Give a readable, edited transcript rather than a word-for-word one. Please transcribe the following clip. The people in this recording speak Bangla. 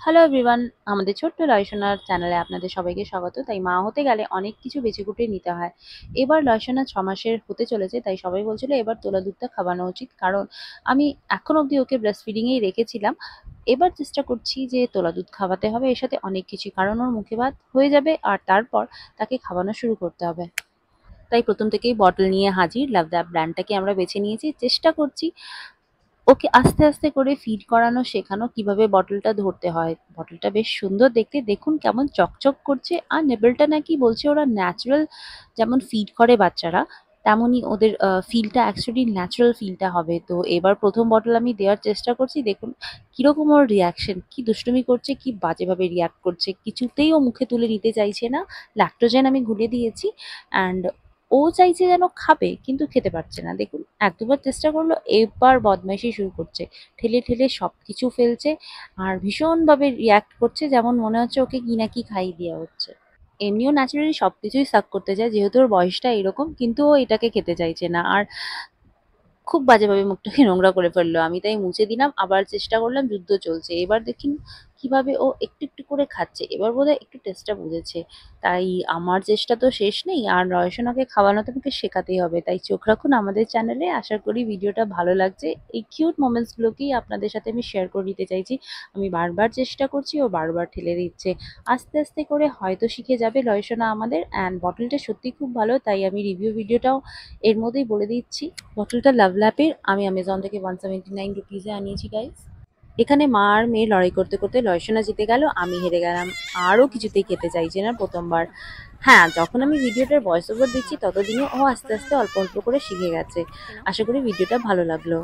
হ্যালো এভরিওয়ান, আমাদের ছোট্ট লয়শোনার চ্যানেলে আপনাদের সবাইকে স্বাগত। তাই মা হতে গেলে অনেক কিছু বেছেকুটে নিতে হয়। এবার লয়শোনা 6 মাসের হতে চলেছে, তাই সবাই বলছিল এবার তোলা দুধটা খাওয়ানো উচিত। কারণ আমি এখন অবধি ওকে ব্রেস্ট ফিডিং এই রেখেছিলাম। এবার চেষ্টা করছি যে তোলা দুধ খাওয়াতে হবে, এর সাথে অনেক কিছু, কারণ ওর মুখে ভাত হয়ে যাবে আর তারপর তাকে খাওয়ানো শুরু করতে হবে। তাই প্রথম থেকেই বটল নিয়ে হাজির। লাভদ্যাপ ব্র্যান্ডটাকে আমরা বেছে নিয়েছি। চেষ্টা করছি ওকে আস্তে আস্তে করে ফিড করানো শেখানো, কিভাবে বটলটা ধরতে হয়। বটলটা বেশ সুন্দর দেখতে, দেখুন কেমন চকচক করছে। আর নেবেলটা নাকি বলছে ওরা ন্যাচারাল, যেমন ফিড করে বাচ্চারা তেমনই ওদের ফিলটা অ্যাকচুয়ালি ন্যাচারাল ফিলটা হবে। তো এবার প্রথম বটল আমি দেওয়ার চেষ্টা করছি, দেখুন কিরকম ওর রিয়াকশন, কি দুষ্টুমি করছে, কি বাজেভাবে রিয়াক্ট করছে। কিছুতেই ও মুখে তুলে নিতে চাইছে না। ল্যাক্টোজেন আমি গুলে দিয়েছি অ্যান্ড ও চাইছে যেন খাবে, কিন্তু খেতে পারছে না। দেখুন, এক দুবার চেষ্টা করলো, এবার বদমাইশি শুরু করছে। ঠেলে ঠেলে সবকিছু ফেলছে আর ভীষণভাবে রিয়াক্ট করছে, যেমন মনে হচ্ছে ওকে কি না কি খাইয়ে দেওয়া হচ্ছে। এমনিও ন্যাচারালি সবকিছুই সাক করতে চায়, যেহেতু ওর বয়সটা এরকম, কিন্তু ও এটাকে খেতে চাইছে না। আর খুব বাজেভাবে মুখটাকে নোংরা করে ফেললো। আমি তাই মুছে দিলাম, আবার চেষ্টা করলাম, যুদ্ধ চলছে। এবার দেখুন কিভাবে ও একটু একটু করে খাচ্ছে। এবার বোধহয় একটু টেস্টটা বুঝেছে। তাই আমার চেষ্টা তো শেষ নেই, আর রয়শনাকে খাওয়ানো তো আমাকে শেখাতেই হবে। তাই চোখ রাখুন আমাদের চ্যানেলে। আশা করি ভিডিওটা ভালো লাগছে। এই কিউট মোমেন্টস গুলোকেই আপনাদের সাথে আমি শেয়ার করে দিতে চাইছি। আমি বারবার চেষ্টা করছি, ও বারবার ঠেলে দিচ্ছে। আস্তে আস্তে করে হয়তো শিখে যাবে লয়শনা আমাদের। অ্যান্ড বটলটা সত্যিই খুব ভালো, তাই আমি রিভিউ ভিডিওটাও এর মধ্যেই বলে দিচ্ছি। বটলটা লাভল্যাপের, আমি অ্যামাজন থেকে 179 রুপিসে আনিয়েছি গাইস। এখানে মা আর মেয়ে লড়াই করতে করতে লয়শনা জিতে গেল, আমি হেরে গেলাম। আরও কিছুতেই খেতে চাইছে না প্রথমবার। হ্যাঁ, যখন আমি ভিডিওটার ভয়েস ওভার দিচ্ছি ততদিনে ও আস্তে আস্তে অল্প অল্প করে শিখে গেছে। আশা করি ভিডিওটা ভালো লাগলো।